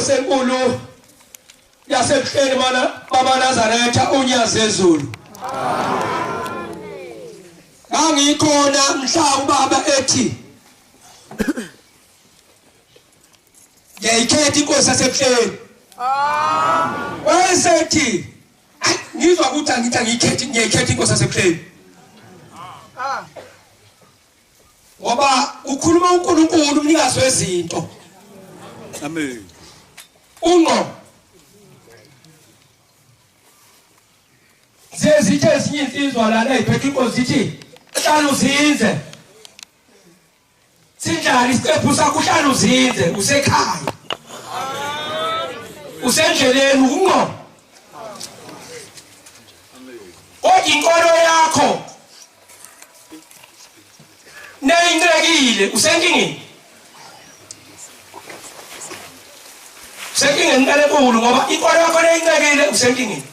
Senkulu yasebuhleni baba Nazaretha uNyazezulu. Ngangikhona mhla ubaba ethi ngiyayikhetha inkosi yasebuhleni. Wayesethi ngizwa ukuthi angithi ngiyayikhetha inkosi yasebuhleni. Ngoba ukhuluma uNkulunkulu umnikazi wezinto. Amen. Ungo zezithe ezinye insizwa lana eziphethe inkosi zithi hlala uzinze. Sinjani isiqephu sakho hlala uzinze usekhaya. Usendleleni ungo. Kodwa inkolo yakho neyinqekile usenkingeni. Usenkingeni nkalenkulu ngoba inkolo yakho neyinqekile usenkingeni.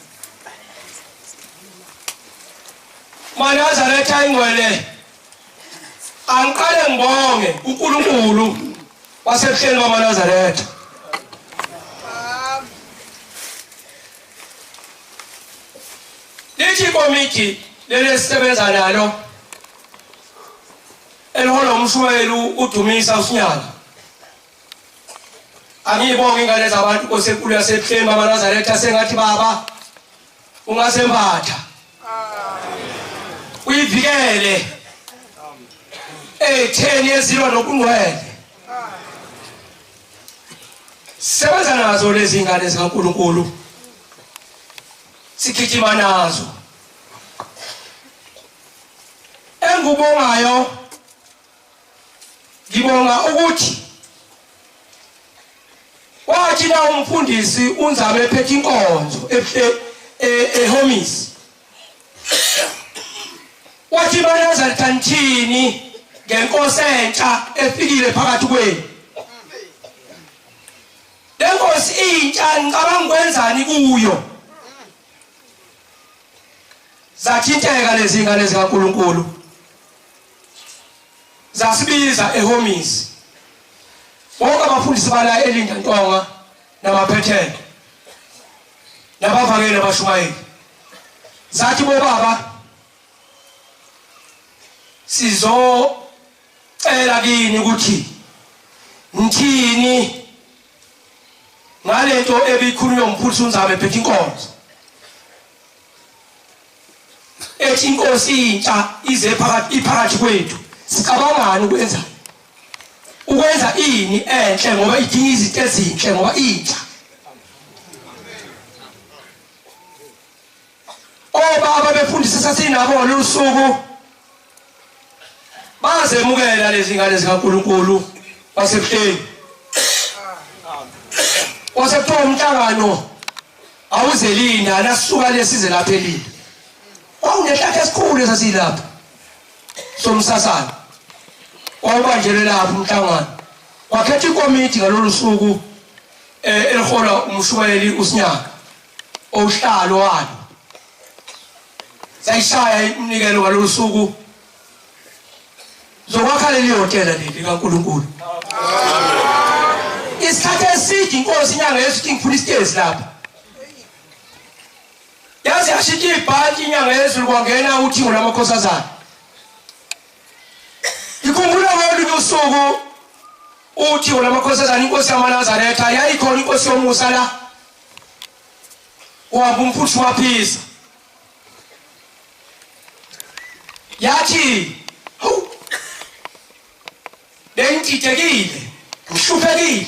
Nazaretha ingwele angiqale ngibonge uNkulunkulu wasebuhleni baba Nazaretha. Lithi komiti lelisebenza nalo elihola umshwayeli uDumisa uSinyala. Angiyibonge ingane zabantu kosenkulu yasebuhleni baba Nazaretha sengathi baba ungasembatha. Uyivikele etheni yezilwa nokungcwele. Sebenza nazo lezi ingane zikaNkulunkulu. Sigijima nazo. Engubongayo ngibonga ukuthi wathi na umfundisi unzame ephethe inkonzo eHomisi. Wathi Nazaretha nthini ngenkosi entsha efikile phakathi kwenu. Lenkosi intsha ngicabanga kwenzani kuyo. Zathinteka lezi ngane zikaNkulunkulu. Zasibiza eHomisi. Bonke abafundisi bala eLinda Ntonga nabaphethele. Nabavakele abashumayeli. Zathi bo baba sizo cela kini ukuthi nthini ngalento ebikhulunywa umfundisi unzame ephethe inkonzo. Ethi inkosi intsha ize phakathi kwethu. Sicabangani ukwenza ini enhle ngoba idinga izinto ezinhle ngoba intsha. Obaba befundisa sasinabo lusuku bazemukela lezi ngane zikaNkulunkulu basebuhleni. Wasepho umhlangano awuzelinda nasuka lesize lapha eLinda. Kwawunehlakhe esikhulu esasilapha somsasana. Kwabanjele lapha umhlangano. Wakhetha ikomiti ngalolu suku elihola umshwayeli uSinyaka. ohlalo walo sayishaya imnikelo walolu suku zokwakha leli hotela leli kaNkulunkulu isikhathi eside inkosi inyanga yesithi ngifuna isitezi lapha yazi yashiya ibhanti inyanga yezulu kwangena uthingo lamakhosazana ikhumbula ngolunye usuku uthingo lamakhosazana inkosi yamaNazaretha yayikhona inkosi yomusa la waba umphuthu waphisa yathi lengitekile ngihluphekile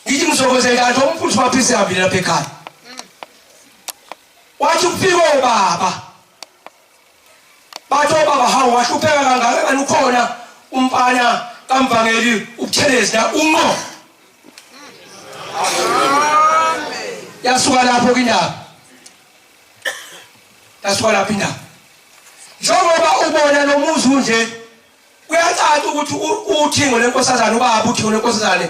ngithi ngizokwenza kanti umphuthu waphisa yabili lapha ekhaya wathi ukufika obaba bathi obaba hawu wahlupheka kangakanani ukhona umfana kaMvangeli uButhelezi la unqo yasuka lapho kindaba yasuka lapho indaba njengoba ubona nomuzi nje uyacaca ukuthi uthingo lenkosazana ubaba uthingo lenkosazana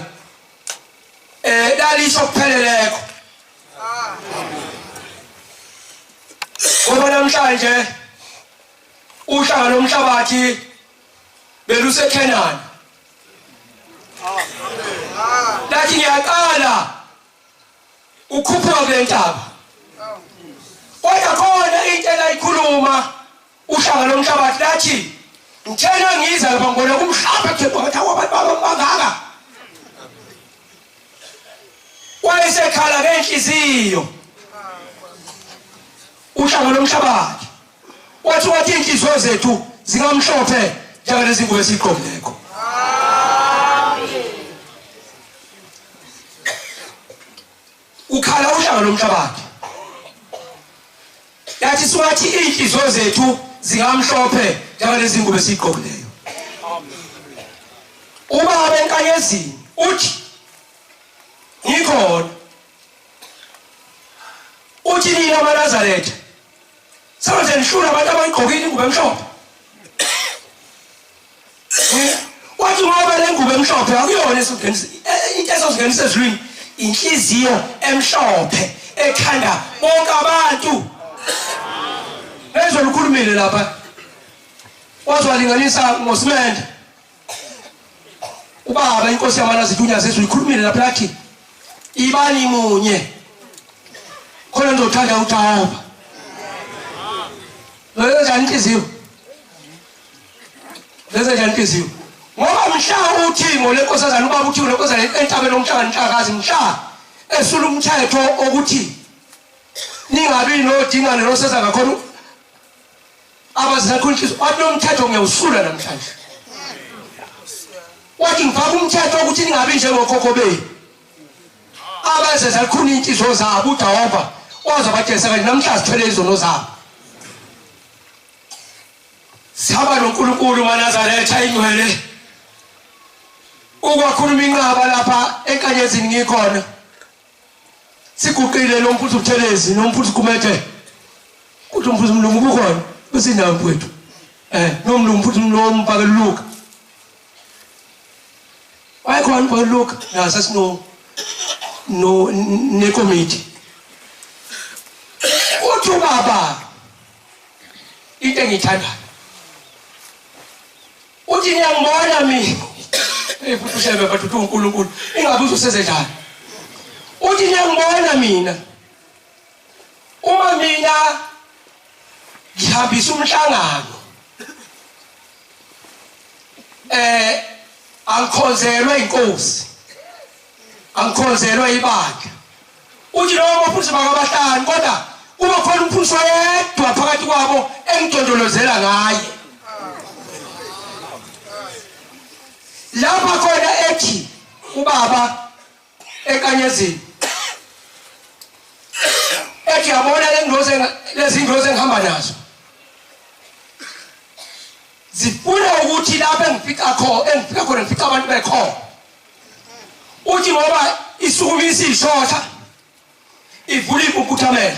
lalisho kupheleleko ngoba namhlanje uhlanga lomhlabathi beluseKhanani lathi ngiyaqala ukhuphuka kule ntaba kodwa khona into elayikhuluma uhlanga lomhlabathi lathi ngithena ngiza lapha ngibona kumhlaba themba ngathi abantu bangaka wayesekhala ngenhliziyo uhlanga lomhlabathi wathi inhliziyo zethu zingamhlophe njengalezi ngubo esiqomleko ukhala uhlanga lomhlabathi yathi siwathi inhliziyo zethu zingamhlophe njengalezi ngubo esiqomleyo ubaba enkanyezini uthi ngikhona uthi nina amaNazaretha sawenze nishula abantu abayigqokile ingubo emhlophe wathi ngoba le ngubo emhlophe akuyona into ezozingenisa ezulwini inhliziyo emhlophe ekhanda bonke abantu ezolukhulumile lapha wazwalinganisa ngosimende ubaba inkosi yamaNazaretha uNyazezu ikhulumile lapha yathi ibani munye khona ngizothanda uThaba lenza inhliziyo ngoba mhla uthingo lenkosazana ubaba uthingo lenkosazana entabeni omhlanga nhlakazi mhla esula umthetho ukuthi ningabi nodingane loseza ngakhona abazakho inhliziyo wathi nomthetho ngiyawusula namhlanje wathi ngifaka umthetho ukuthi ningabi njengokhokho benu abazeza khona inhliziyo zabo uJehova wazobatshela kanje namhlanje sithwele izono zabo sihamba noNkulunkulu maNazaretha ingcwele ukwakhuluma inqaba lapha enkanyezini ngikhona siguqile lo mfuthu Buthelezi nomfuthu Gumede kuthi umfuthu Mlungu ukhona besinawo mfowethu nomlungu mfuthu Mpakela Luka wayekhona Mpakela Luka nasasino nekomiti uthi ubaba into engiyithandayo uthi ngiyangibona mina futhi ushebe bathu uNkulunkulu ingabe uzoseze njani uthi ngiyangibona mina uma mina ngihambisa umhlangano angikhonzelwe inkosi angikhonzelwe ibandla uthi noma futhi bakabahlanu kodwa uma khona umphunzi wayedwa phakathi kwabo engidondolozela ngaye lapha khona ethi ubaba enkanyezini ethi yabona lezi ndlozi engihamba nazo zifuna ukuthi lapha engifika khona ngifika abantu bekhona uthi ngoba isukumisa ishotha ivula ibukhuthamela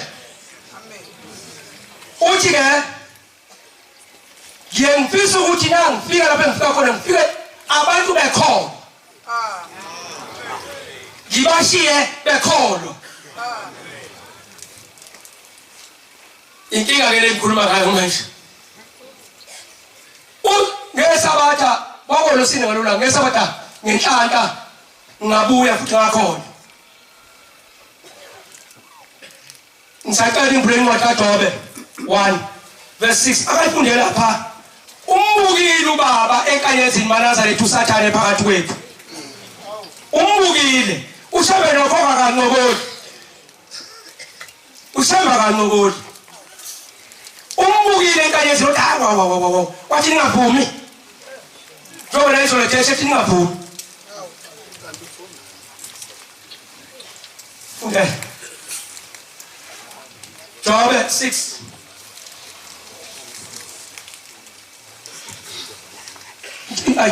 uthi ke ngiyengifisa ukuthi na ngifika lapha engifika khona ngifike abantu bekhona ngibashiye bekhona inkinga ke lengikhuluma ngayo manje ngesabatha wabona sine ngalula ngesabatha ngenhlanhla ngabuya futhi ngakhona ngisaqala imbuleni kaJobe 1 verse 6 abayifunde lapha umbukile ubaba enkanyezini maNazaretha uSathane phakathi kwethu umbukile ushebe nokhokha kaNcokoli usheba kaNcokoli umbukile enkanyezini wathi ningavumi njengoba la izolo theshe ethi ningavumi okay Jobe 6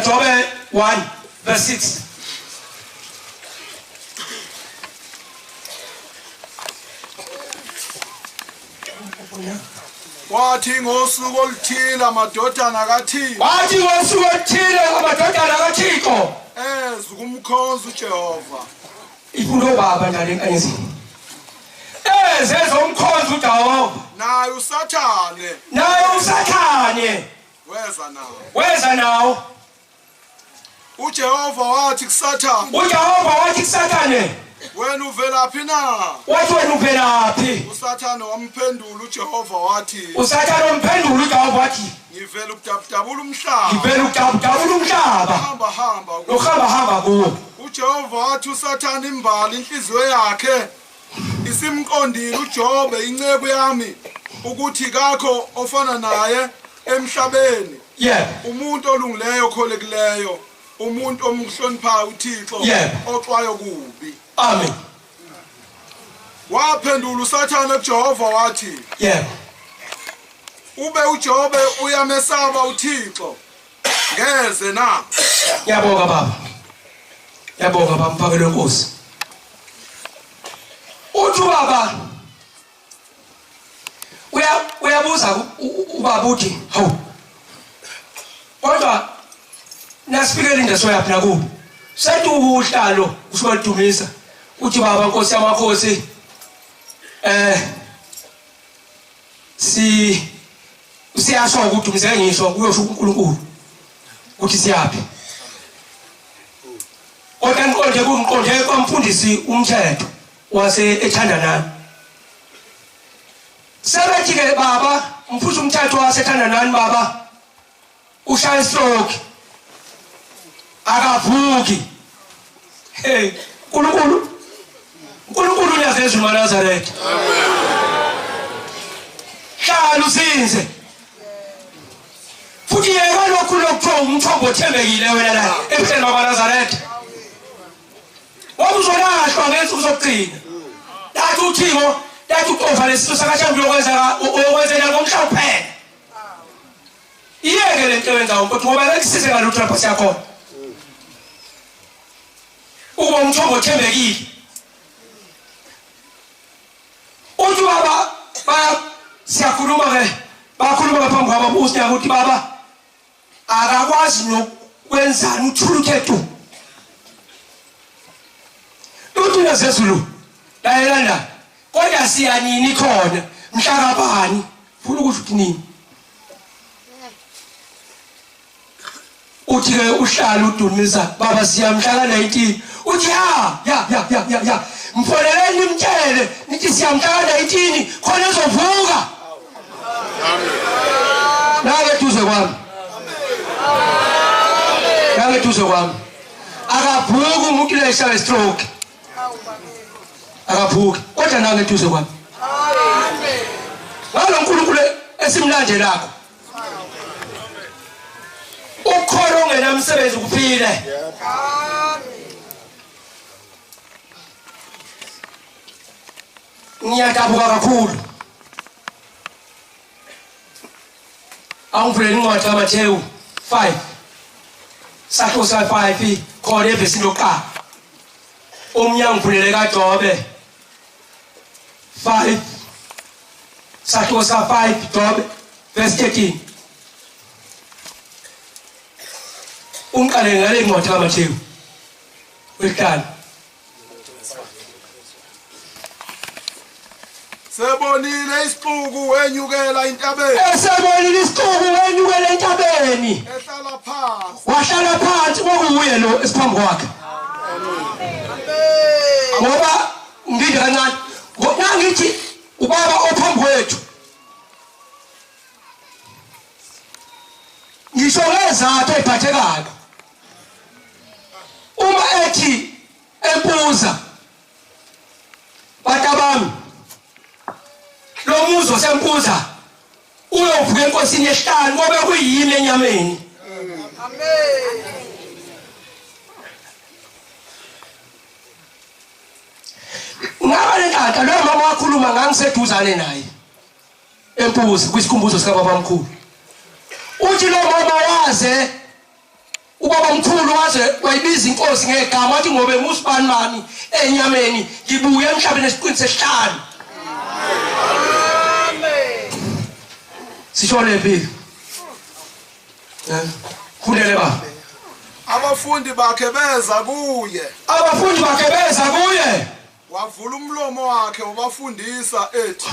Jobe 1 verse 6 wathi ngosuku oluthile amadodana kaThixo wathi ngosuku oluthile amadodana kaThixo kumkhonza uJehova ifundo baba njalo enkanyezini zezomkhonza uJehova naye uSathane weza nawo uJehova wathi kuSathane wena uvelaphi na wathi wena uvelaphi uSathane wamphendula uJehova wathi uSathane wamphendula uJehova wathi ngivela ukudabudabula umhlaba hamba kuwo uJehova wathi uSathane imbali inhliziyo yakhe isimqondile uJobe inceku yami ukuthi kakho ofana naye emhlabeni umuntu olungileyo okholekileyo umuntu omhloniphayo uThixo oxwayo kubi amen waphendula uSathane kuJehova wathi ube uJobe uyamesaba uThixo ngeze na yabonga baba mphakelo wenkosi uthi baba uyabuza ubaba uthi hawu kodwa nasifikele indawo yaphi nakubo sethi uhlalo usubalidumisa uthi baba Nkosi yamakhosi siyasho ukudumisa ngisho kuyosho uNkulunkulu uthi siyaphi kodwa ngiqonde kwamfundisi umthetho wase eThandanani sebethi ke baba mfundisi umthetho wase eThandanani baba ushaya stroke akavuki hey uNkulunkulu uyazezwa uMaNazaretha amen hlala uzinze futhi yeka lokhu lokho umthombo othembekile wena la epheni kaMaNazaretha wabuzolahlwa ngensuku zokugcina lathi uThixo lathi uqova lesizwe sakaShambi uyokwenzela ngomhla kuphela iyeke lento wenzayo kodwa ngoba lekusise ngalutho lapha siyakhona ukuba umthombo othembekile uthi baba siyakhuluma ke bakhuluma ngaphambi kwababusi ukuthi baba akakwazi nokwenzani uthulukhethu uthi nasezulu layelana kodwa siyanini khona mhla kabani ufuna ukuthi uthini uthi ke uhlala udumisa baba siyamhla ka19 uthi ya mfoneleni nimtshele nithi siyamhla ka19 khona ezovuka amen nake duze kwami nake duze kwami akavuka umuntu lesha stroke akaphuki kodwa nake duze kwami amen ngalonkulunkulu esimlandelako ukholo ongenamsebenzi kuphile amen ngiyadabuka kakhulu awuvuleni incwadi kaMathewu 5 sakho sa5 khona evesini lokuqala umnyango uvulele kaJobe 5 sakho sa5 Jobe verse 13 unqale ngale incwadi kaMathewu wekuqala sebonile isixuku wenyukela intabeni esebonile isixuku wenyukela entabeni ehlala phansi wahlala phansi ngokuye lo esiphambi kwakhe ngoba ngide kancane nangithi ubaba ophambi kwethu ngisho ngezathu eziphathekayo uma ethi empuza batabami lo muzo sempuza uyovuka enkosini yesihlanu ngoba kuyini enyameni amen ngaba lentanta lo mama wakhuluma ngangiseduzane naye empuza kwisikhumbuzo sika baba mkhulu uthi lo mama waze ubaba mkhulu waze wayibiza inkosi ngegama wathi ngobe musibani mami enyameni ngibuye emhlabeni esiqini sesihlanu amen sishone phi khulele baba abafundi bakhe beza kuye abafundi bakhe beza kuye wavula umlomo wakhe wabafundisa ethi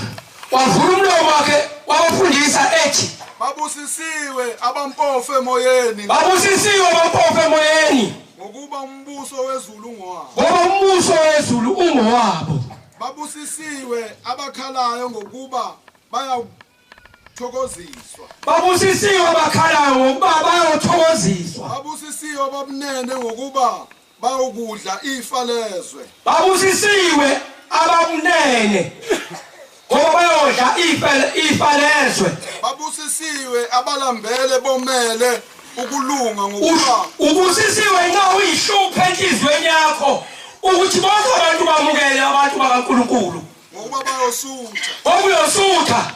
wavula umlomo wakhe wabafundisa ethi babusisiwe abampofu emoyeni babusisiwe abampofu emoyeni ngokuba umbuso wezulu ungowabo ngoba umbuso wezulu ungowabo babusisiwe abakhalayo ngokuba bayathokoziswa babusisiwe abakhalayo ngokuba bayathokoziswa babusisiwe ababunene ngokuba bayokudla ifa lezwe babusisiwe ababunene ngoba bayodla ifa lezwe babusisiwe abalambele bomele ukulunga ngokuba ubusisiwe nxa uyihluphe enhliziyweni yakho ukuthi bonke abantu bamukele abantu bakaNkulunkulu ngokuba bayosutha ngoba uyosutha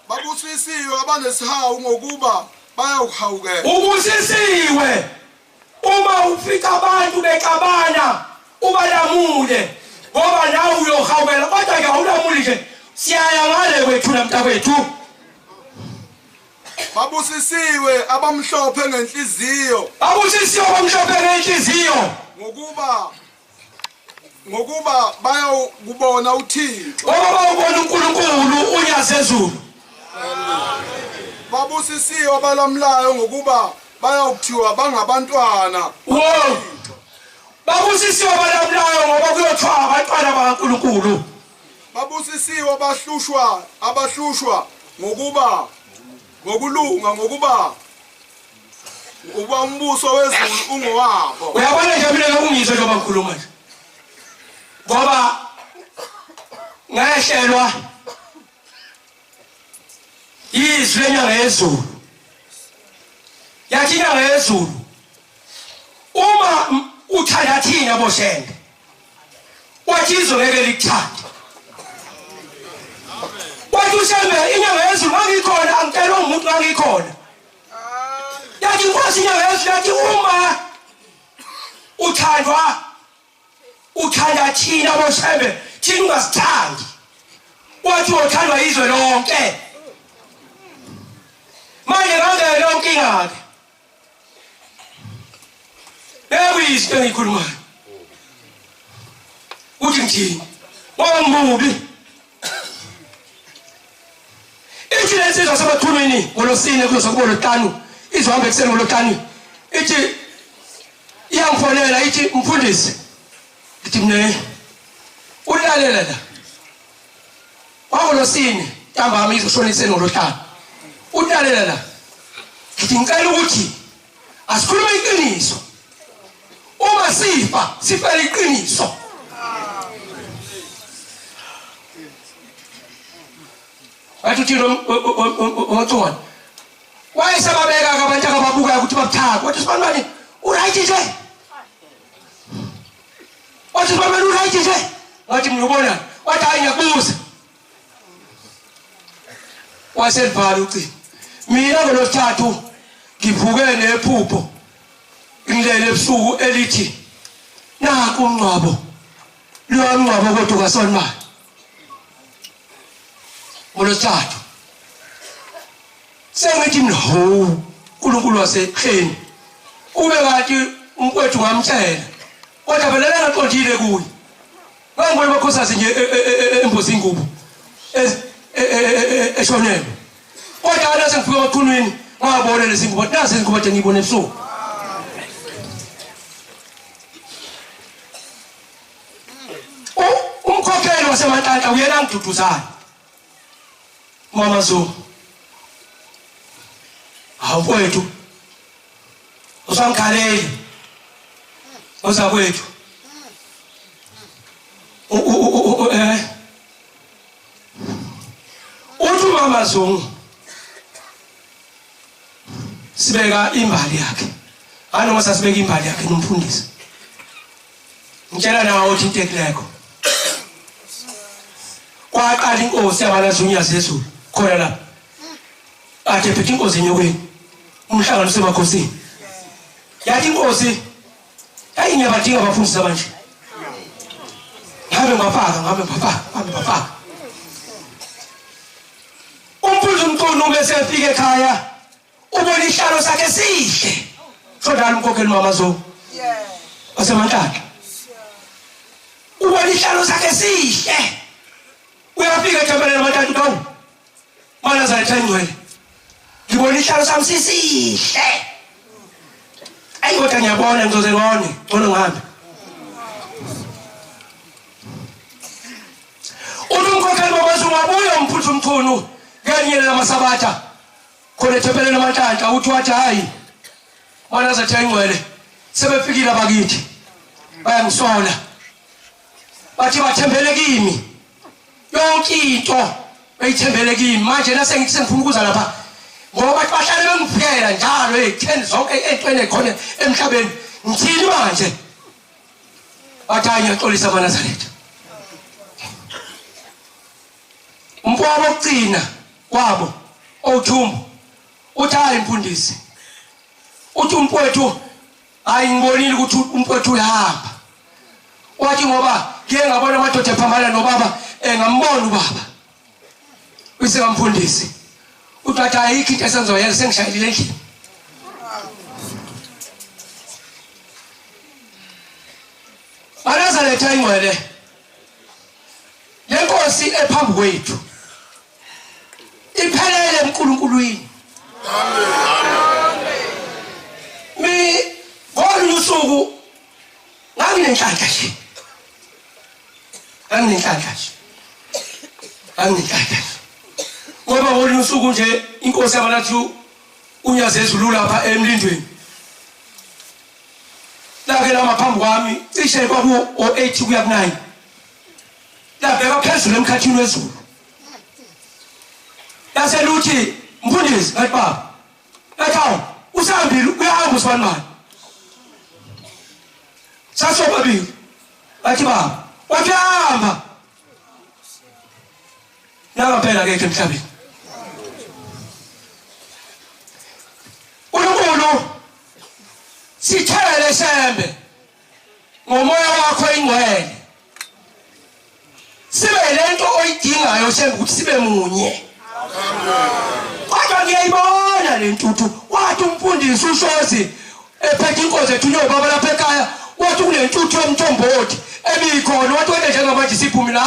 babusisiwe abanesihawu ngokuba bayawuhawukela ubusisiwe uma ufika abantu bexabana ubalamule ngoba nawe uyohawukela kodwa ke awulamuli nje siyaya ngale kwethu namntakwethu babusisiwe abamhlophe ngenhliziyo babusisiwe abamhlophe ngenhliziyo ngokuba bayakubona uThixo ngoba bawubona uNkulunkulu unyazezulu babusisiwe abalamlayo ngokuba bayawuthiwa bangabantwana wo babusisiwe abalamlayo ngoba kuyothiwa abantwana bakaNkulunkulu babusisiwe abahlushwa ngokuba ngokulunga ngokuba umbuso wezulu ungowabo uyabona nje mina ngokungizwe njengoba ngikhuluma nje ngoba ngayehlelwa izwi lenyanga yezulu yathi inyanga yezulu uma uthanda thina boshende wathi izwe ngeke likuthande wathi usembe inyanga yezulu ngangikhona angicela umuntu ngangikhona yathi inkosi inyanga yezulu yathi uma uthanda thina boshembe thina ungasithandi wathi uthandwa izwe lonke manje ngangeke lonke ingake bekuyizwe engikhulumayo uthi ngithini ngoba ngimubi ithi lesizwe sabathumeni ngolosine kuzokubolotanu izohamba ekuseni ngolotanu ithi iyangifonela ithi mfundisi ithi mne ulalela la wangolosine ntambama izoshona ekuseni ngolotanu ulalela la ithi ngicela ukuthi asikhulume iqiniso uma sifela iqiniso wathi uthini uMathungwane wayesababeka abantu ababukayo ukuthi babuthaka wathi sibanibani uright nje wathi sibanibani uright nje wathi ngiyobona wathi hayi ngiyakubuza waselivala ucingo mina ngolosithathu ngivuke nephupho ngilele ebusuku elithi naku umncwabo lo mncwabo kodwa kasonimali ngolosithathu sengithi no uNkulunkulu wasekheni ube kanti umkwethu ngamtshela kodwa phela ngaqondile kuye ngangibona bakhosazi nje embozi ingubo eshonelo kodwa nase ngifika eqhunwini ngabona lezi ngubo nase ngubo nje ngibone ebusuku umkhokheli waseMantanta uyena angiduduzayo mama zo awukwethu usangikhaleli ozakwethu uthi mama Zungu sibeka imbali yakhe anoma sasibeka imbali yakhe nomfundisi ngitshela nawe uthi into ekuleko kwaqala inkosi yabalazunyazi zezulu khona lapha athe phethe inkosi enyokweni umhlangano semakhosini yathi inkosi ayingiyabadinga abafundisi abanje ngabe ngapaka umfundisi umqondo bese efika ekhaya ubona ihlalo sakhe sihle shodala umkhokheli mama Zungu waseMantanta ubona ihlalo sakhe sihle uyafika ethembeleni eMantanta kawu mana zaletha ingcwele ngibona ihlalo sami sisihle ayi kodwa ngiyabona ngizoze ngone ngcono ngihambe umkhokheli mama Zungu wabuya umphuthu umchunu ngenyele lamasabatha khona ethembeleni eMantanta uthi wathi hayi mana zaletha ingcwele sebefikile abakithi bayangisola bathi bathembele kimi yonke into bayithembele kimi manje nase ngithi sengifuna ukuza lapha ngoba bahlale bengiphela njalo ezitheni zonke entweni ekhona emhlabeni ngithini manje bathanya ngixolisa amaNazaretha umfowabo okucina kwabo othumbu uthi hayi mfundisi uthi umfowethu hayi ngibonile ukuthi umfowethu uyahamba wathi ngoba ngeke ngabona amadoda ephambana nobaba ngambona ubaba uyisekamfundisi uthi ayikho into esenzoyenza sengishayelile endlini Nazaretha ingcwele lenkosi ephambi kwethu iphelele eNkulunkulwini mi ngolunye usuku nganginenhlanhla nje ngoba ngolunye usuku nje inkosi yabanathu unyaze ezulu lapha emlindweni lake lama phambi kwami cishe kwaku o8 kuya ku9 labheka phezulu emkhathini wezulu yaseluthi mfundisi ngathi baba lathawu usahambile uyahamba usibanibani sasobabili bathi baba wathamba nakaphela ke emhlabeni uNkulunkulu sithele sembe ngomoya wakho ingcwele sibe lento oyidingayo sembe ukuthi sibe munye kodwa ngiyayibona lentuthu wathi umfundisi uShozi ephethe inkosi ethu nyobaba lapha ekhaya wathi kunentuthu yomthombothi ebikhona wathi wena njengamanje siphumile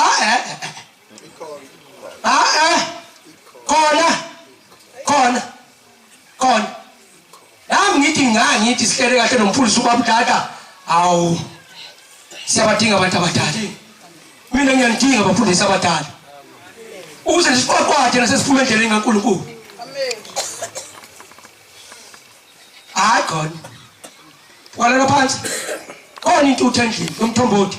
khona nami ngithi sihlele kahle nomfundisi ubabudada awu siyabadinga abantu abadala mina ngiyadinga abafundisi abadala ukuze siqoqwathe nasesiphume endleleni kaNkulunkulu hayi khona walala phansi khona intuthu endlini yomthombothi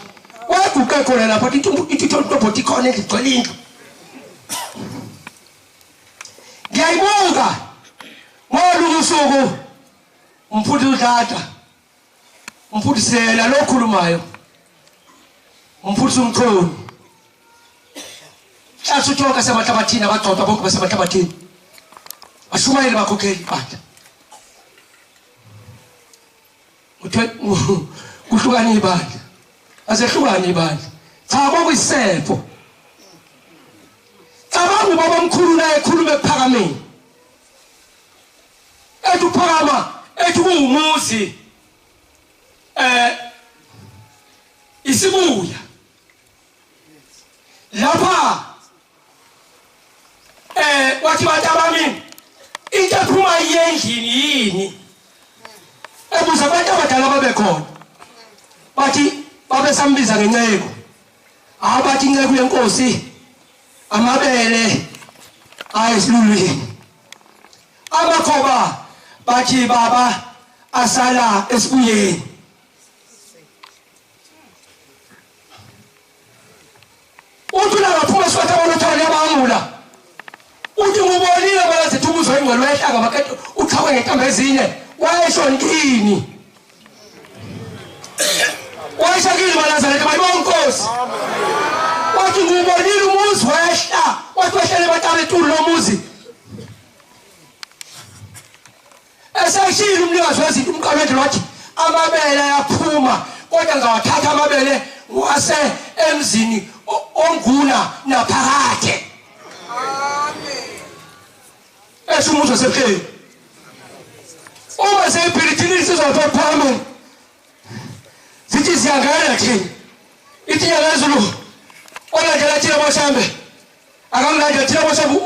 waguqe khona lapha intuthu yomthombothi khona igcwele indlu ngiyayibonga ngolunye usuku umfundisi uDlata umfundisela lokhulumayo umfundisi umqhoni Asutoka semathabathini abagcotha bonke basemathabathini ashumayele bakhokheli bandla uthe kuhlukana ibandla asehlukana ibandla cha kwakuyisepho cabanga ubaba omkhulu naye ekhuluma ekuphakameni ethi uphakama ethi kuwumuzi isibuya lapha wathi bantu abami into ephuma endlini yini ebuza abantu abadala babekhona bathi babesambiza ngenceko abathi inceko yenkosi amabele ayisilulwini amakhoba bathi baba asala esibuyeni uthi laphuma siwatha abantu yabangula uthi ngubonile balaze thumuzo ingwalo yahlanga bakhethe uchawe ngekambe ezinye wayesho ntini wayeshakile balazaretha bayibonkosi wathi ngubonile umuzi wehla wathi wehlele batala etulo lomuzi esashila umnikazi wezinto umqamedlo wathi amabele ayaphuma kodwa ngizawathatha amabele wase emzini onguna naphakade umuzi wasebuhleni uma seyibhilithini sizotha phambili zithi siyangena thina ithi nyanga yezulu olandela thina boshambe akamlandela thina boshambe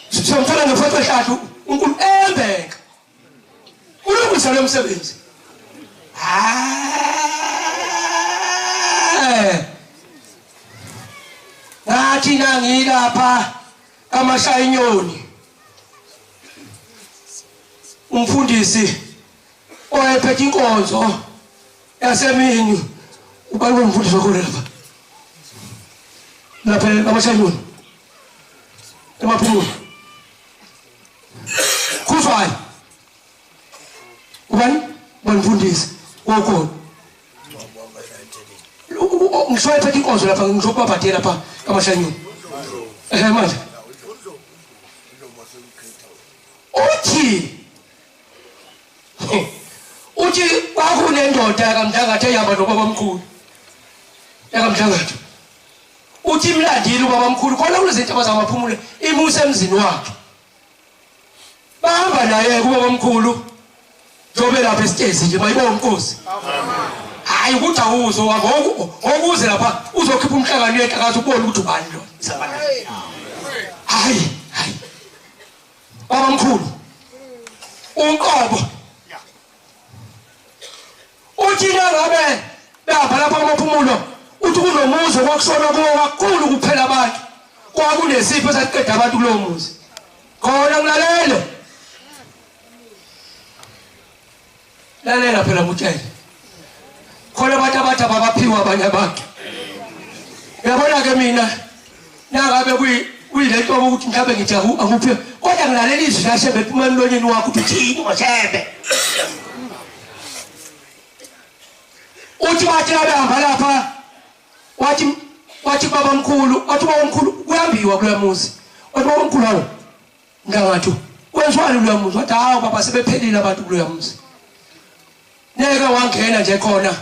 somthola ngefoto ehlahlu unkulu embeka ulungisa lo msebenzi ngathi nangilapha kaMashayinyoni umfundisi oyephethe inkonzo yasemini ubani umfundisi wakho lapha kaMashayinyoni emaphumula khuzwayo ubani umfundisi wokhona ngishoye phethe inkonzo lapha ngizobabhadela lapha kaMashayinyoni manje uthi kwakunendoda yakamdlangatho ehamba nobabamkhulu yakamdlangatho uthi imlandile ubabamkhulu khona kunezinto abazamaphumule imuse emzini wakhe bahamba naye kubabamkhulu njobe lapha esitezi nje bayibona inkosi hayi ukuthi awuzo ngokuze lapha uzokhipha umhlangano yehlakazi ubone ukuthi ubani lo hayi babamkhulu unqobo uthi ngabe bahamba lapha amaphumulo uthi kunomuzi kwakusona kakhulu kuphela abantu kwakunesipho esaqeda abantu kulowo muzi khona ngilalele lalela phela mutshele khona abantu abathi abaphiwa abanye abantu uyabona ke mina nangabe kuyilento ukuthi mhlawumbe ngithi akuphiwe kodwa ngilalela izwi laShembe ephuma emlonyeni wakho ukuthi uthini ngoShembe uthi bathi abahamba lapha wathi babamkhulu kuyambiwa kuloya muzi wathi babamkhulu hawo ngangathi wenziwani kuloya muzi wathi hawu baba sebephelile abantu kuloya muzi neke wangena nje khona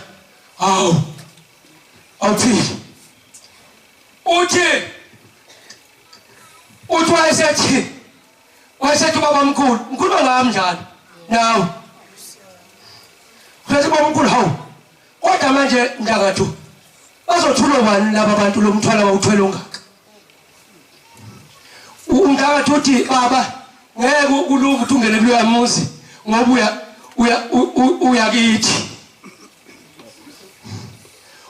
hawu awuphili uthi wayesethi babamkhulu mkhulu ngami njalo nawe uthi babamkhulu hawu kodwa manje ndangathi bazothula bani laba bantu lomthwala bawuthwele ongaka umntangathi uthi baba ngeke kulunga ukuthi ungene kuloya muzi ngoba uyakithi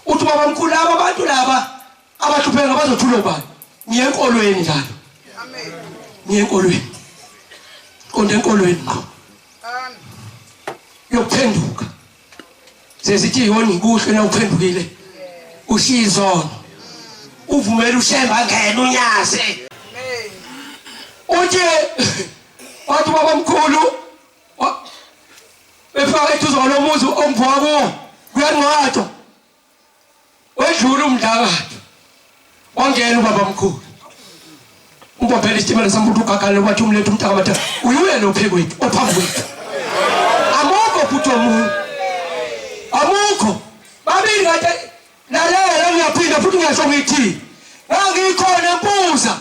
uthi babamkhulu laba bantu laba abahlupheka bazothula bani ngiye enkolweni njalo amen ngiye enkolweni konke enkolweni ngqo yokuphenduka sesithi yoni kuhle na uphendukile ushizo uvumela uShembe angena unyaze uthi wathi babamkhulu befaka ethuzo lomuzi omvuka kuwo kuyanqathwa wedlula umdlakathi wangena ubabamkhulu umbophela isitimela sambuthi ugagane wathi umlethe umntakamatha uyuye lo phekwethu ophambi kwethu amukho futhi omunye amukho babili ngathi lalela ngiyaphinda futhi ngiyasho ngithi ngangikhona empuza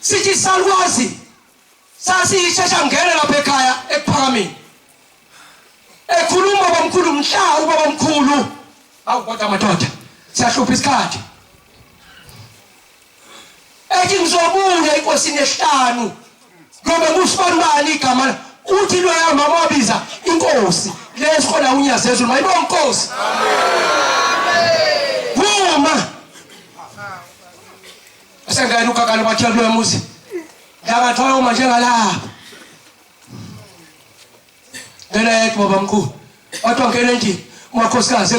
sithi salukwazi sasishesha ngena lapha ekhaya ekuphakameni ekhuluma babamkhulu mhla ubabamkhulu awukodwa madoda siyahlupha isikhathi wathi ngizobuya inkosini esihlanu ngoba ngusibanibani igama uthi lo yama mabiza inkosi lesikhona unyazezulu mayibonke inkosi Buma asengayena ukakala bathi lo muzi ngabathola uma njengalapha ngelethi baba mkhulu wathi wangena endlini umakhosikazi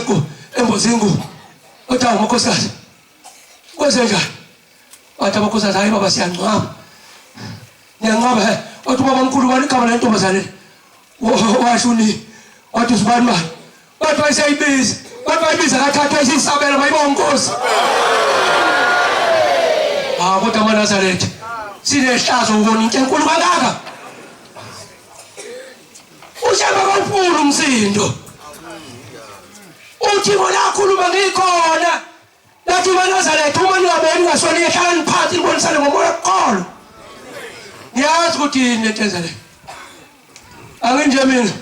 embozingu uthawu umakhosikazi kwenze njani wathi abakhosikazi hayi baba siyancaba ngiyancaba wathi baba mkhulu wani igama lentombazane washuni wathi usibani manje wathi wayeseyibiza wathi wayibiza kathathu isisabela mayibonke inkosi kodwa amaNazaretha sinehlazo ubona into enkulu kangaka ushaba kakhulu umsindo uthi bona akhuluma ngikhona lathi amaNazaretha uma ningabeni ngasona ehlala phansi libonisane ngomoya oqolo ngiyazi ukuthi yini lento enza le anginje mina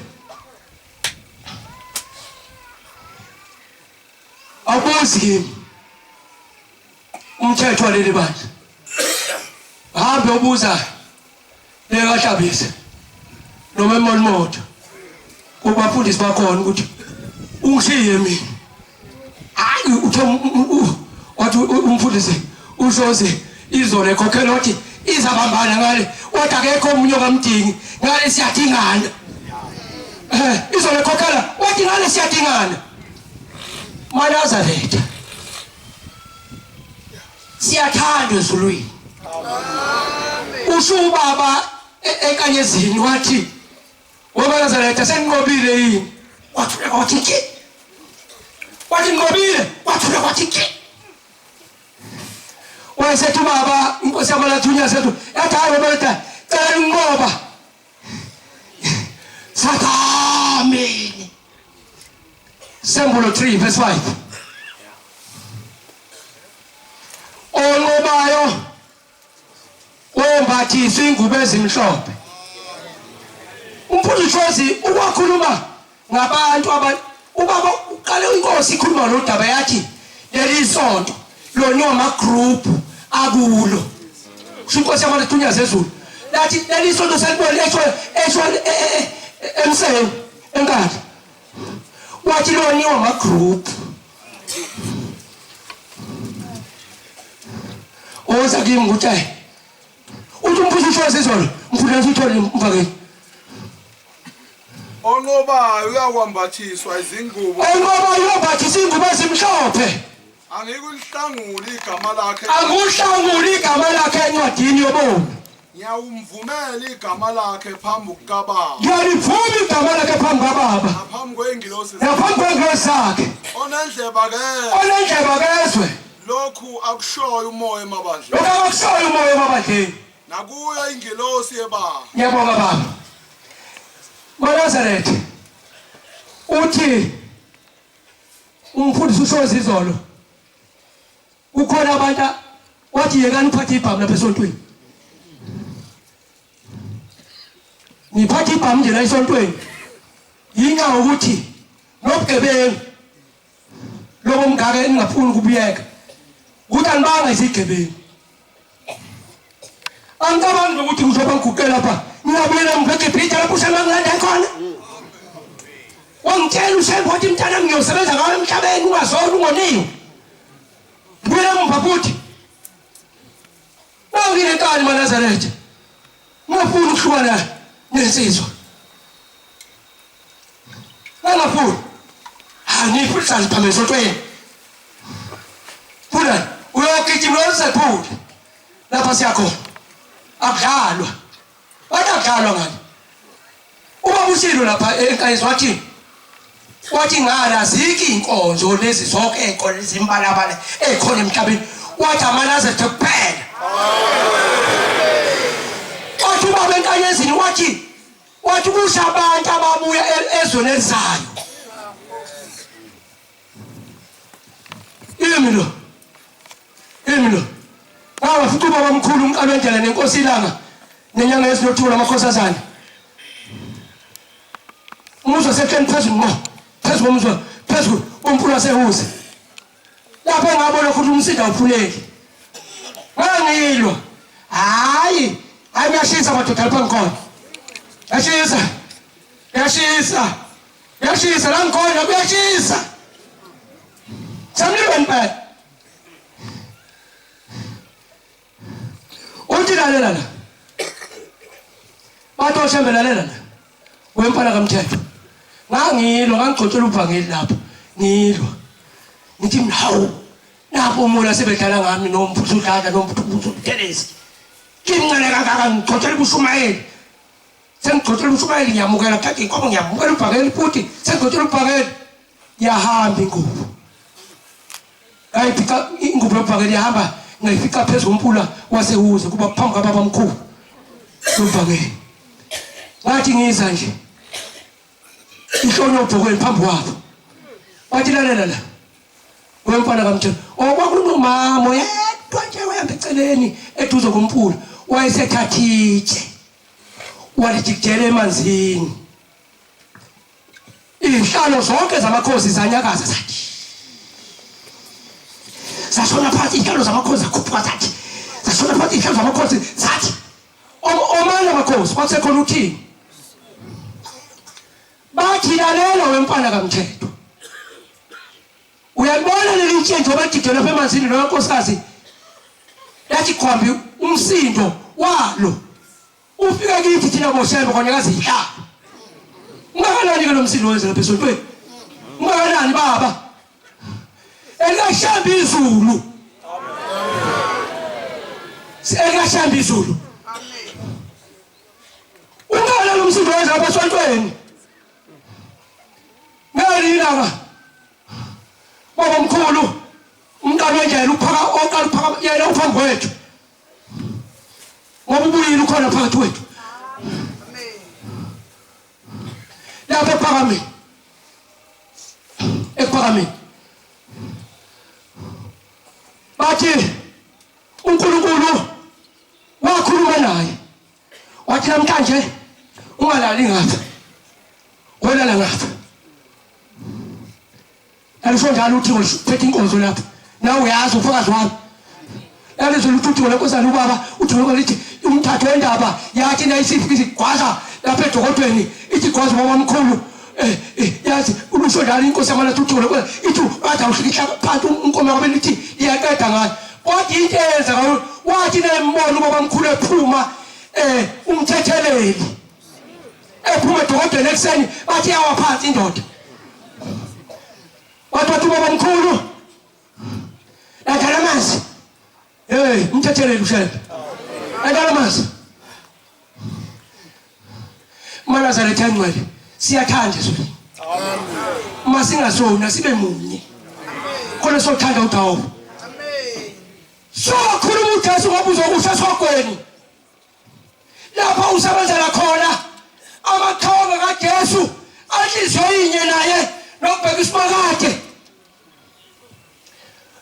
abuzi kimi umthetho waleli bandla hambe ubuza lekaHlabisa noma eMolimoto kubafundisi bakhona ukuthi ungishiye mina hayi wathi umfundisi ushoze izolo ekhokhela wathi izabambana ngale wathi akekho umunye kamdingi ngale siyadingana izolo ekhokhela wathi ngale siyadingana amaNazaretha siyathandwa ezulwini usho ubaba enkanyezini wathi amaNazaretha senginqobile yini wathuleka wathi ke wathi nginqobile wathuleka wathi ke wayesethi ubaba inkosi yamalathunya sethu yathi hayi baba cela nginqoba sathamini Sembulo 3 verse 5 onqobayo ombathiswa ingubo ezimhlophe umfundisi ukwakhuluma ngabantu ubaba uqale inkosi ikhuluma lodaba yathi leli sonto lonyoma group akulo inkosi yamalathunya ezulu lathi leli sonto selibona esho emseni enkandla wathi lonyoma group oza kimi nguthe uthi umfundisi izolo umfundisi uthole umfakeni onqobayo uyakwambathiswa izingubo onqobayo uyambathisa ingubo ezimhlophe angikulihlanguli igama lakhe anguhlanguli igama lakhe encwadini yobomi ngiyawumvumela igama lakhe phambi kukaBaba ngiyalivuma igama lakhe phambi kaBaba phambi kwengilosi naphambi kwengilosi zakhe onendleba kezwe lokhu akushoyo umoya emabandleni lokhu akushoyo umoya emabandleni nakuyo ingilosi yeBaba ngiyabonga baba amaNazaretha uthi umfundisi ushoze izolo ukhona abantu wathi yekani uphathe ibhamu lapha esontweni ngiphathe ibhamu nje la esontweni yinga ukuthi nobugebengu lobo mngaka engingafuni ukubuyeka ukuthi anibanga izigebengu angicabangi ukuthi ngizoba ngiguqe lapha ngiyabuyela ngibheke ibhilidi lapho usemangilanda khona wangitshela uShembothi mntana ngiyosebenza ngawe emhlabeni ungazona ungoniwe ngibuyela emva futhi nanginenkani amaNazaretha ngingafuni ukuhlukana nensizwa ngingafuni ngifundisa ngiphamela esontweni funa uyogijima usephule lapha siyakhona akudlalwa akudlalwa ngani ubaba uSilo lapha enkayezi wathi ngala aziki inkonzo lezi zonke enkolo ezimbalabala ekhona emhlabeni wathi amaNazaretha kuphela wathi ubaba enkanyezini wathi kusha abantu ababuya ezweni elizayo Imilo ngawa futhi ubaba omkhulu umqalwendlela nenkosi ilanga nenyanga yesinothula amakhosazana umuzwa sehleni phezulu umfula sehuze lapho engabona ukuthi umsida uphuleki ngangilwa hayi kuyashisa madoda lapha ngikhona kuyashisa la ngikhona kuyashisa samliwe mpela uthi lalela la bathi oshembelalela la wempala kaMthetho ngangilo ngangigcotshela ubhangeli lapho ngilo ngithi hawu napho umoya sebedlala ngami nomphuthu udlala nomphuthu utelezi kimncane kangaka ngigcotshela uShumayeli sengigcotshela uShumayeli ngiyamukela thatha inkomo ngiyamukela ubhangeli futhi sengigcotshela ubhangeli yahamba ingubo ayifika ingubo yobhangeli yahamba ngayifika phezulu umpula wasehuze kuba phambi kababa omkhulu ubhangeli ngathi ngiza nje ihlonyo ubhokweni phambi kwabo wathi lalela la wemfana kaMthetho okwakunomama yedwa nje wayehamba eceleni eduze kompula wayesethathitshe walijikela emanzini ihlalo zonke zamakhosi zanyakaza zathi sashona phansi ihlalo zamakhosi zakhuphuka zathi sashona phansi ihlalo zamakhosi zathi omanye amakhosi kwakusekhona uthini bathi lalela wemfana kaMthetho uyabona leli ntshenzo abadidela lapha emanzini lo nkosikazi yathi khwambi umsindo walo ufika kithi thina boshembe konyakazi ihlala ungakanani ke lo msindo wenza lapha esontweni ungakanani baba elikashamba izulu elikashamba izulu ungakanani lo msindo wenza lapha esontweni ngalilanga baba mkhulu umntana wenjela uphaka oqala uphaka yena uphambi kwethu ngoba ubuyile ukhona phakathi kwethu amen lapha ephakameni bathi uNkulunkulu wakhuluma naye wathi namhlanje ungalali ngapha welala ngapha alisho njalo uthi ngiphethe inkonzo lapha nawe uyazi ufakazi wami yalezo luthi wena nkosana ubaba uthi wena lithi umthatho wendaba yathi nayisigwaza lapha edokodweni ithi gwaza baba mkhulu yazi ulusho njalo inkosi yamana uthi wena ithi wathi uhlika phansi unkomo yabe lithi iyaqeda ngayo kodwa into eyenza ngayo wathi nembona ubaba mkhulu ephuma umthetheleli ephuma edokodweni ekseni bathi yawa phansi indoda wathi baba mkhulu lathalamanzi umthetheleli ushembe lathalamanzi uManazaretha engcwele siyathanda zona masingasona sibe munye khona sothanda udawo sokhuluma uJesu ngoba uzokusha sogweni lapha usebenzela khona amathonga kaJesu anhliziyo yinye naye nokubheka isimakade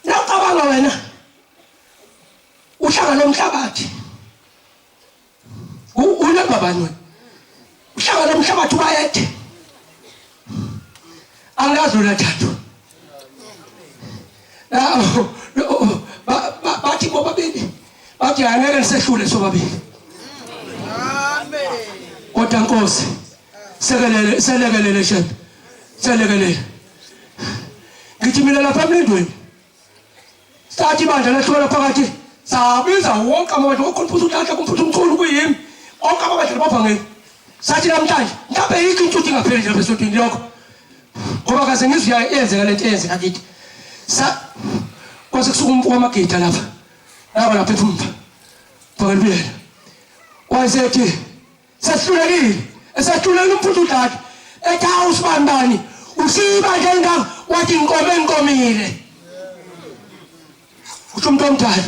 naqabanga wena uhlangana nomhlabathi unebabani wena uhlangana nomhlabathi bayethe angazula thathu bathi bobabili bathi angeke nisehlule sobabili amen kodwa Nkosi selekelele shembe selekelele ngithi mina lapha emlindweni sathi bandla lahlola phakathi sabiza wonke abantu okhonfuza uhlahla kumfuza umkhulu kuyimi onke abadla babangeni sathi namhlanje mhlawumbe yikho intuthu ingapheli lapha esontweni lokho ngoba kaze ngizwe yenzeka lento eyenzeka kithi kwase kusuka wamagida lapha lapha ephumba phakathi wayesethi sehlulekile esahlulekile umfuza uhlahla ethi awusibambani usiba njenganga wathi inkomile uthi umuntu omdala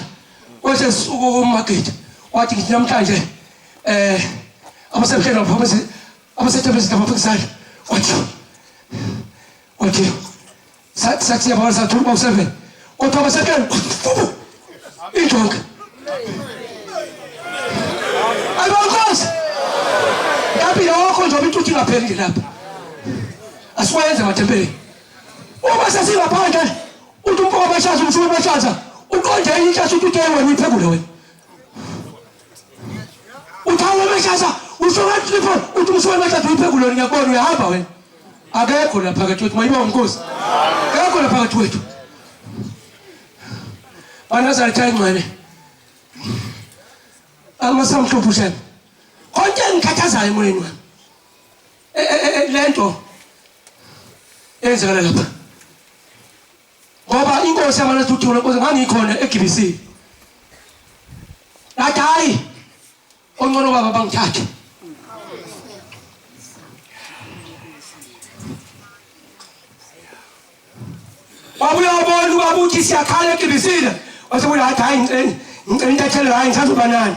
wase suku kumagidi wathi ngithi namhlanje abasebenza lapha abasebenza lapha kusala wathi sathi yabona sathi uba7 kodwa abasebenza injongo ayibonkosi yapi lokho nje ukuthi ungapheli lapha asiwayenze mathempeli uma sesingaphandle uthi umpoko bashaza umshumo bashaza uqonde inhlanhla ukuthi wena uyiphekule wena shasa ushonga telefoni uthi umshwana bathathu uyiphekula ngiyakubona uyahamba wena akekho lapha phakathi wethu mayibonga inkosi akekho lapha phakathi wethu banazali thayingcwele amasamhlophe ushebe konke ngikhathazayo emoyeni wami lento enzakala lapha ngoba inkosi yamana tuthi unkosi ngangikhona eGBC nathi hayi ongcono baba bangithathe babuya ubona ubaba uthi siyakhala eGBC wasebuya hathi hayi ngicela intathelo hayi ngithatha banani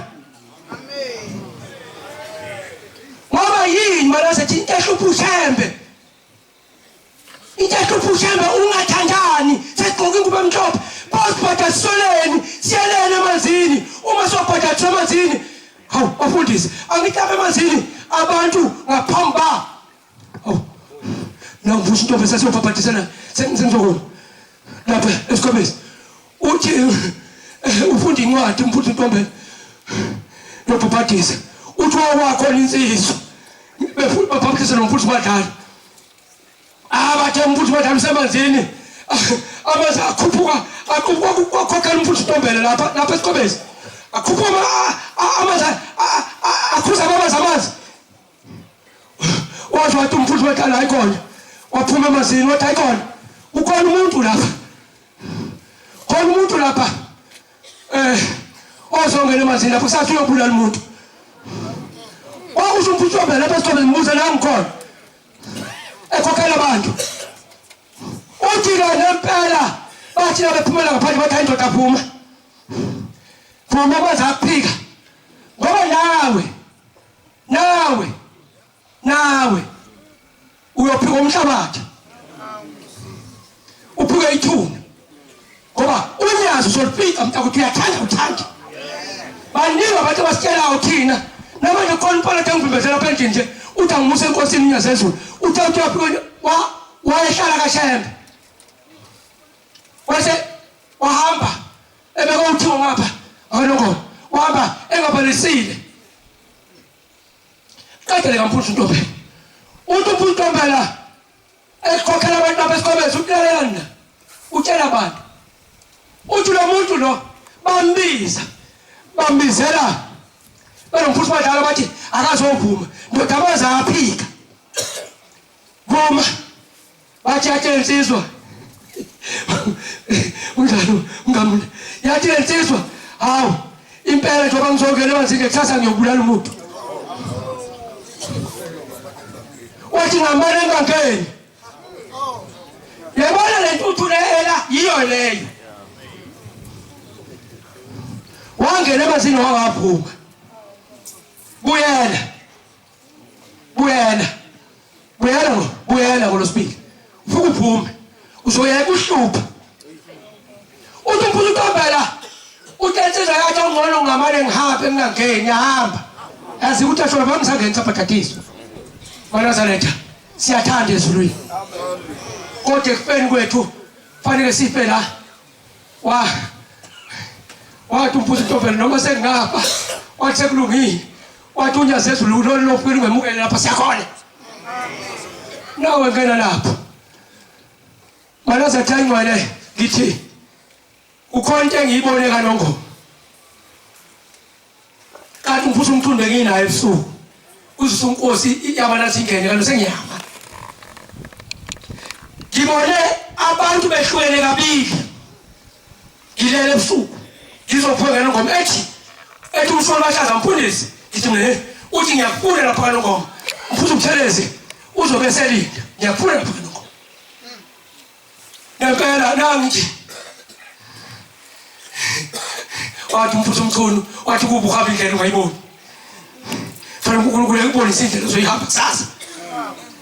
ngoba yini mara sethi intahlupho ushembe intahlupho ushembe ungathandani segqoka ingubo emhlophe bosibhatha soleni siyelene emanzini uma sobhatha emanzini hawu bafundisi angithabe emanzini abantu ngaphamba hawu nangivusha into bese siyobhabhatisana sengizokona lapha esikobisi uthi ufunda incwadi umfundisi Ntombe nobhabhatisa uthi wakho insizwa bafundisa nomfundisi badala abathe umfundisi badala emsebenzini abaza akhuphuka kwakhokela umfundisi Ntombela lapha esikobisi akhuphuka amazi akhuza amanzi wathi umfundisi badala hayikhona waphuma emazini wathi hayikhona ukhona umuntu lapha ozongena emazini lapho sathi uyobulala umuntu wakusho umfundisi Ntombela lapha esikobisi ngibuza la ngikhona ekhokhela abantu uthi nempela bathi bephumela ngaphandle bathi indoda phuma bazaphika ngoba nawe uyophika umhlabathi uphuke ithuna ngoba unyazo solifika mntakuthi uyathanda baningi abantu abasitshelayo thina namanje khona uPalathe ngimvimbezela lapha endlini nje uthi angimuse enkosini unyazo ezulu uthi uyaphika wayehlala kaShembe wahamba ebeka uthiwa ngapha akaloko wahamba engabalisile kadeleka mfundisi Ntombela uthi umfundisi Ntombela ekhokhela abantu abesikobisi uyalela utshela abantu uthi lo muntu lo bambizela benomfundisi badala bathi akazovuma ndoda abazaphika vuma bathi athe insizwa unjalo ngamle yathi insizwa hawu impela njengoba ngizongena emanzini kusasa ngiyobulala umuntu wathi ngamane ngangeni yabona le ntuthu leela yiyo leyo wangena emanzini wangaphuma buyela ngolosibili ufuka uphume uzoyeka uhlupha uthi umfundisi Ntombela uthi insizwa yakhe ongcono ngamane ngihambe ngingangeni ngiyahamba yazi ukuthi asho lapha ngisangena sabhathatiswa banazaletha siyathanda ezulwini kodwa ekufeni kwethu fanele sife la wathi umfundisi Ntombela noma sengingapha wathi sekulungile wathi unyazo ezulu lofika ngemukele lapha siyakhona nawe ngena lapha banaza thayingcwele ngithi ukhona into engiyibone kanongo kanti umfundisi umthunde nginayo ebusuku uzisa unkosi yabana singene kanti sengiyama ngibone abantu behlukene kabili ngilele ebusuku ngizophokela ngoma ethi umshwana bahlaza mfundisi ngithi uthi ngiyakufuna lapha kanongoma mfundisi Buthelezi uzobe selinda ngiyakufuna lapha kanongoma ngempela nangithi wathi umfundisi omkhulu wathi kuba uhamba indlela ungayiboni fanele uNkulunkulu ekubonisa indlela ozoyihamba kusasa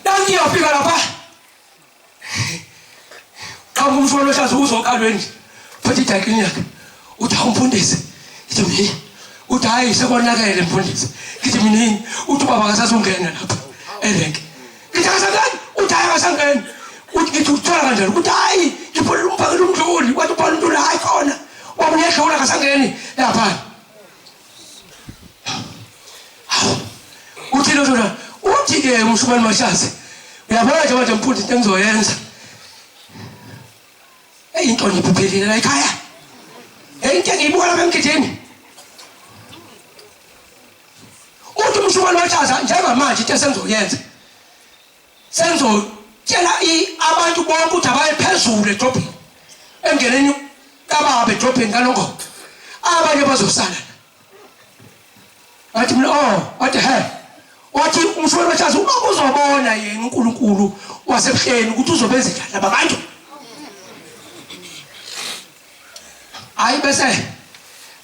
nanti ngiyafika lapha qhamuka umshwana bahlaza uzokhalweni phethe idakini yakhe uthi umfundisi ngithi mina uthi hayi sekonakele mfundisi ngithi mina uthi baba akasazongena lapha elenke ngithi akasangeni uthi hayi akasangeni uthi ngithi uthola kanjani uthi hayi ngiphola umphakela umdluli wathi ubhala untula hayi khona wabona yedlula akasangeni lapha lo jona uthi ke umshumane Mashazi uyabona nje manje mfundi into engizoyenza into ngiphelile la ekhaya into engiyibuka lapha emgidini uthi umshumane Mashazi njengamanje into esenzoyenza senzotshela abantu bonke ukuthi abaye phezulu edrobheni engeneni kababe edrobheni kalongo abanye bazosala athi mina wathi wathi umshumane Mashazi uma uzobona yena uNkulunkulu wasebuhleni ukuthi uzobenza njani labantu hayi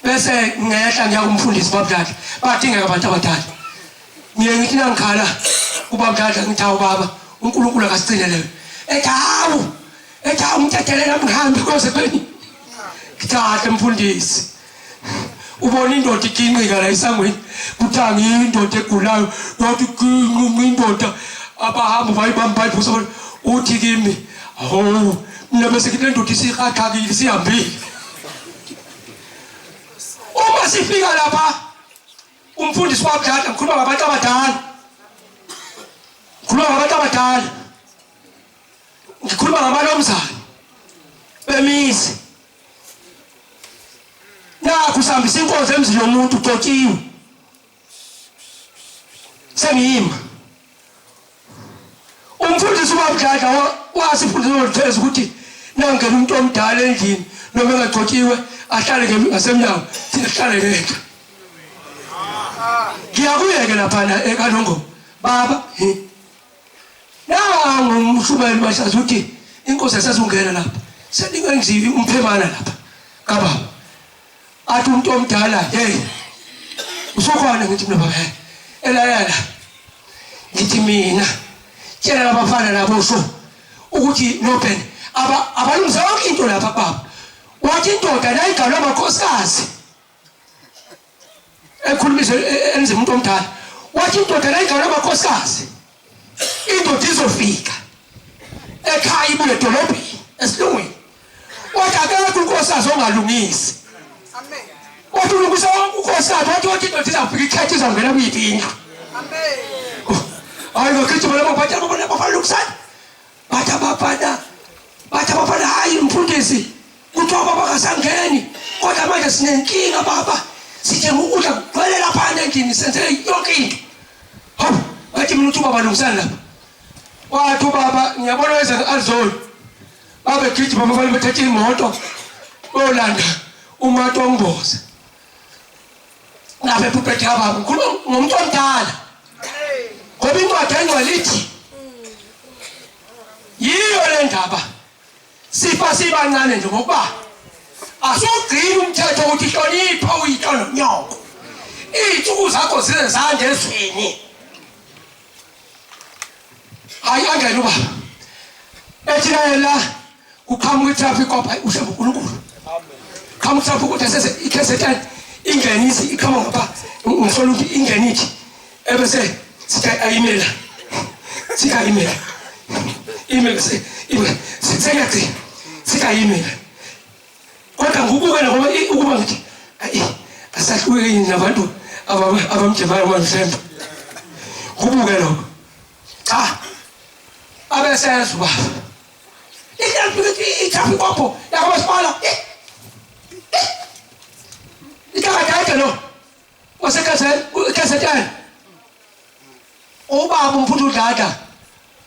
bese ngehla ngiya kumfundisi babudala badingeka abantu abadala ngiye ngithi nangikhala kubabudala ngithi awu baba uNkulunkulu akasigcineleyo hawu umthethelele mngihambe kosekweni ngithathe mfundisi ubona indoda iginqika la isangweni kuthiwa ngiyindoda egulayo yathi indoda abahamba bayibamba bayiphusa uthi kimi hawu mina bese kule ndoda isiqaqakile sihambile uma sifika lapha umfundisi wabudala ngikhuluma ngabantu abadala ngikhuluma ngamalomzana bemizi nakho sihambisa inkonzo emzini yomuntu uxotshiwe sengiyima umfundisi wabudala wasifundisa ngolitheza ukuthi nangena umuntu omdala endlini noma engaxotshiwe ahlale ngasemnyango sihlale ngeke ngiyakuyeke laphana ekalongo baba umshumane Mashazi uthi inkosi esasungena lapha seningenziwi umphemana lapha kababa athi umuntu omdala hey usokhona ngithi mina baba elayala ngithi mina tshela labafana labo sho ukuthi noben abalungisa yonke into lapha baba wathi indoda nayigalwa amakhosikazi ekhulumise enze umuntu omdala wathi indoda nayigalwa amakhosikazi indoda izofika ekhaya ibuye edolobheni esilungwini wathi akekho unkosikazi ongalungisi amen wathi ulungisa wonke unkosikazi wathi indoda izafika ikhethe izawungena kuyiphi indlu amen hayi ngakhithi bona babalungisana bathi abafana hayi mfundisi kuthiwa baba kasangeni kodwa manje sinenkinga baba sithenga ukudla kugcwele lapha endlini senzele yonke into hawu bathi mina uthi babalungisana lapha wathi baba ngiyabona weza azolo babe githi baba bafana bethatha imoto olanda umato omboza ngabe phuphethe baba ngikhuluma ngomuntu omdala ngoba incwadi engcwalithi yiyo le ndaba sifa sibancane nje ngokuba asogcina umthetho ukuthi hlonipha uyithono nyoko izinsuku zakho zize zande ezweni hayi angena ubaba ethina la kuqhamuka itraffic kopha uhlebo uNkulunkulu amen qhamuka itraffic ukuthi sese ikhesetani ingenisi iqhama ngapha ngisola ukuthi ingenithi ebese ayimela sikayimela email sekuyaqina sikayimela kodwa ngukubona ngoba ukuba ngithi asahluke yini nabantu abamjemayo manje kubuke lokho cha abesezwe baba itraffic kopho yakwamasipala ikakade lo wasekhasetani ubaba umfundi udlada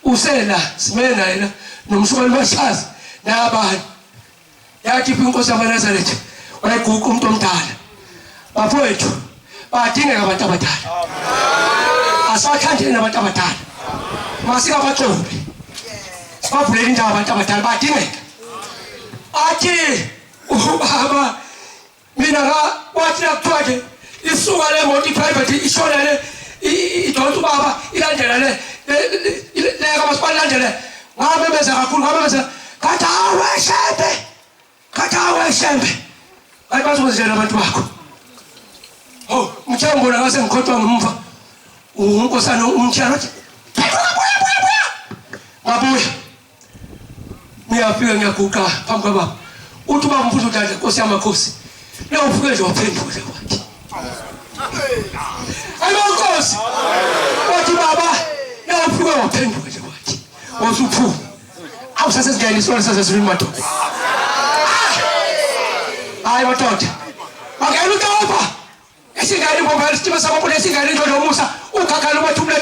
usela simena yena nomshumane Mashazi nabanye yathi inkosi yamaNazaretha wayeguqa umuntu omdala bafowethu badingeka abantu abadala asakhandeni abantu abadala masika baxobe sibavulele indawo abantu abadala badingeka athi ubaba mina wathi nakuthiwa isuka le moto private ishona le idonsa ubaba ilandela le kamasipala ilandele ngabemeza kakhulu ngabemeza kathawe shembe bayi bazokwenzenjani abantu bakho umtshela ngibona ngase ngikhohlwa ngumva unkosana umtshela othi ngabuya ngiyafika ngiyaguqa phambi kwababa uthi ubaba mfuthi udlala inkosi yamakhosi nawufike nje waphendula wathi ayinkosi usuphu awusasezingeni isona sasezulwini madoda hayi madoda akayena utopa esingani bomba isitima sabapona esingani ndodo Musa ukhakhala ubathumla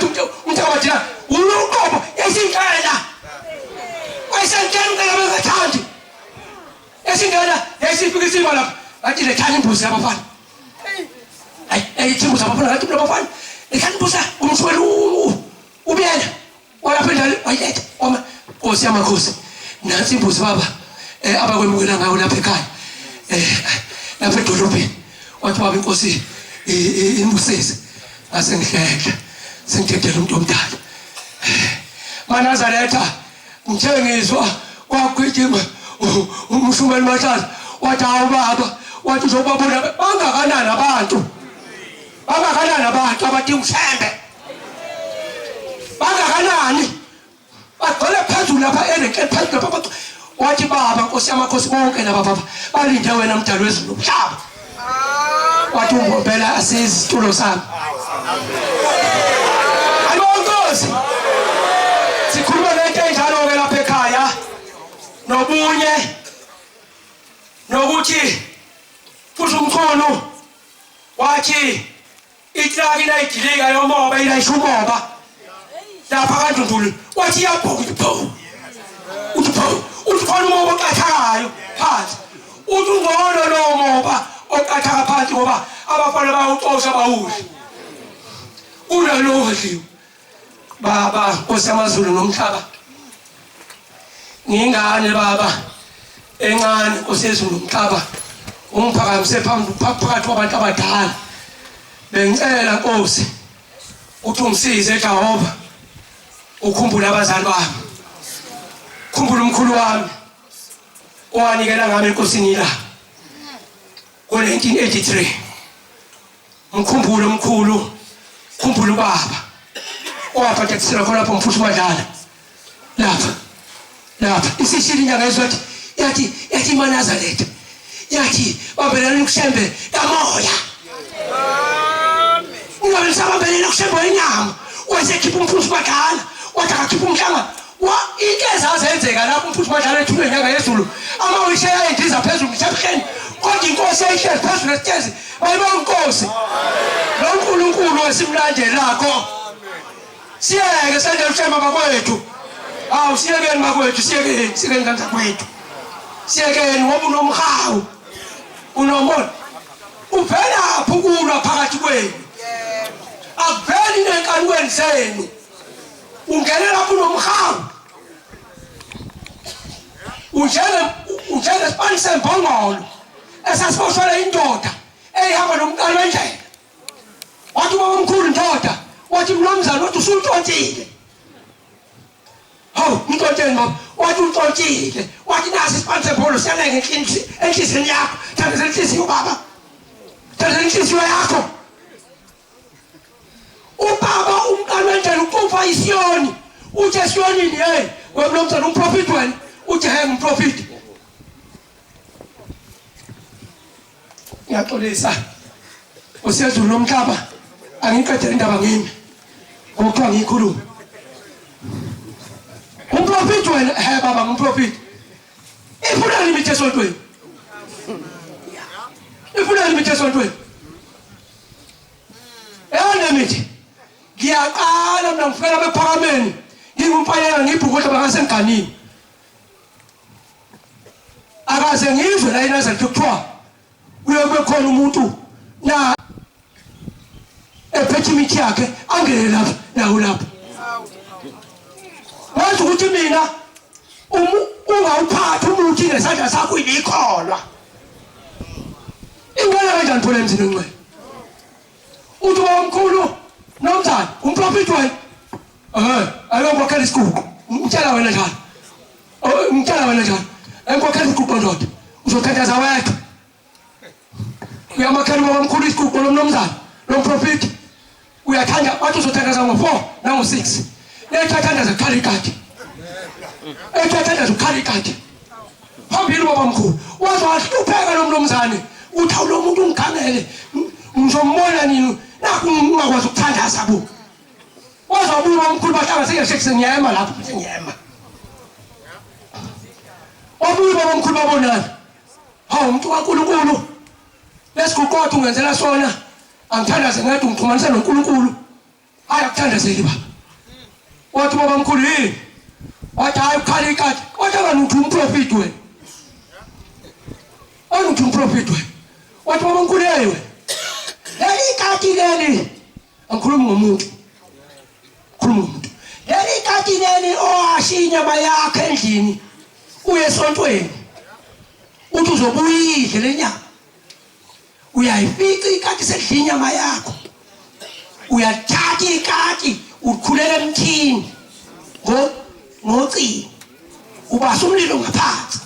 umntabathina uloqobo esingena ayisangena ngabathandi esingena esifika isimo lapha athi lethani imbuzi yabafana ayithimbu zabafana ngathi labafana lethani imbuzi umswelu ubuyela walapha endala wayiletha oma Nkosi yamakhosi nansi imbuzi baba abakwemukela ngayo lapha ekhaya lapha edolobheni wathi baba inkosi imbusisi asengihlela sengithethela umuntu omdala maNazaretha ngithengizwa kwagwijima umshumeli mahlaza wathi hawu baba wathi uzobabona bangakanani abantu abadinga ushembe bangakanani bagcwele phezulu lapha erenkeni phezulu lapha wathi baba Nkosi yamakhosi bonke laba baba balinde wena mdali wezulu umhlaba wathi umbombela asizitulo sami ayibonkosi sikhuluma lento enjalo ke lapha ekhaya nobunye nokuthi futhi umkhono wathi itraki layidilika yomoba ilayishumoba lapha kaNdundulu wathi yabhoka uthi khona umoba oqathakayo phansi uthi ungcono lo moba oqathaka phansi ngoba abafana bawuxosha bawudle unalodliwe baba Nkosi yamaZulu nomhlaba ngingane baba encane Nkosi yezulu nomhlaba ungiphakamise phakathi kwabantu abadala bengicela Nkosi uthi ungisize Jehova ukhumbula abazali bami ukhumbula umkhulu wami owanikela ngami enkosini la ngo-1983 mkhumbule umkhulu khumbula ubaba owaphathekisela khona lapho mfuthu madlala lapha isishili inyanga ezwathi yathi maNazaretha yathi babelana ukushembe kamoya ungabe sababelana ukushembe wenyama wasekhipha umfuthu madlala wathi akakhipha umhlanga ikeza azenzeka lapho umfuthu madlala ethulwe inyanga yezulu amawishe ayindiza phezulu mthebheni kodwa inkosi yayihlezi phezulu esitezi bayibona inkosi lo nkulunkulu esimlandelako siyeke sanje ushema bakwethu awu siyekeni bakwethu siyekeni kanza kwethu siyekeni ngoba unomhawu unomona uvela phukulwa phakathi kwenu akuveli nenkanukweni zenu ungena lapho unomhawu ujele sipani sembongolo esasiboshwele indoda eyihamba nomqalo wendlela wathi ubaba omkhulu ndoda wathi mnumzane wathi usuntontile hawu mntonteni baba wathi untontile wathi nasi isipani sembongolo siyanenge enhliziyweni yakho thandeza inhliziyo baba thandeza inhliziyo yakho ubaba umqalo wendlela uqufa isiyoni uthi esiyonini hey wemnumzane umprofiti wena uthi hey umprofiti ngiyaxolisa usezulu nomhlaba angiqedele indaba ngimi ngokuthiwa ngiyikhuluma umprofiti wena he baba ngumprofiti ifuna limithi esontweni eyonemithi ngiyaqala mina ngifika bephakameni ngingumfanyana ngibhukudla bangasenganini akaze ngizwe la iNazaretha kuthiwa uyebe khona umuntu na ephethe imithi yakhe angene lapha nawo lapha wathi ukuthi mina ungawuphathi umuthi ngesandla sakho uyikholwa ingane kanjani phela emzini ongcwele uthi womkhulu nomzana umprofiti wena ayongokhela isigugu ngitshela wena njalo enkokhela isigugu ndoda uzothandaza wedwa uyamakhela womkhulu isigugu nomzana nomprofiti uyathanda wathi uzothandaza ngo4 nango6 nethathandaza ukhala ikati phambili baba mkhulu wazwahlupheka lo mnumzane uthi awulo muntu ungikhangele ngizombona nini nakho ungakwazi ukuthandaza bo wazwabuka baba mkhulu bahlanga sengeshekise ngiyema lapho sengiyema wabuye baba omkhulu babonana hawu umuntu kaNkulunkulu lesiguqotho ungenzela sona angithandaze ngathi ngixhumanisa noNkulunkulu hayi akuthandazeli baba wathi baba omkhulu yini wathi hayi ukhala ikati wathi anganuthi umprofit wena anuthi umprofit wena wathi baba omkhulu yewe leli ikati leli angikhulumi ngomuntu khuluma ngomuntu leli ikati leli owashiya inyama yakhe endlini uye esontweni uthi uzobuyidle lenyama uyayifica ikati sedla inyama yakho uyathatha ikati ukhulela emthini ngocingo ubasa umlilo ngaphansi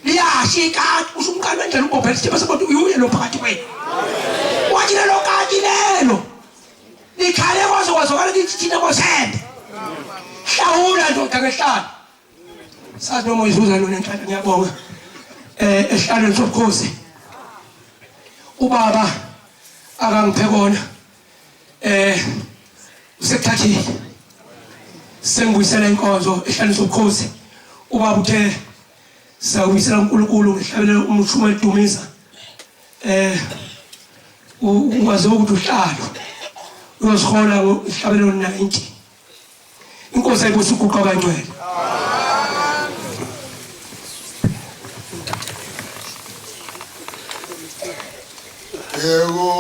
liyasha ikati usumqala wendlela ubophe isithemba sokuthi uyuye lo phakathi kwenu wathi lelo kati lelo likhale kwazokala lithi thina kosembe hlawula ndoda ngehlala sazi noma izuza lona enhlala ngiyabonga esihlalweni sobukhosi ubaba akangiphe kona usekuthathile sengibuyisela inkonzo esihlalweni sobukhosi ubaba uthe sawubuyisela uNkulunkulu ngehlabelelo umshumayeli Dumisa ukwazi ukuthi uhlalo uyosihola ngehlabelelo 90 inkosi ayibuse uguqa kancwele yebo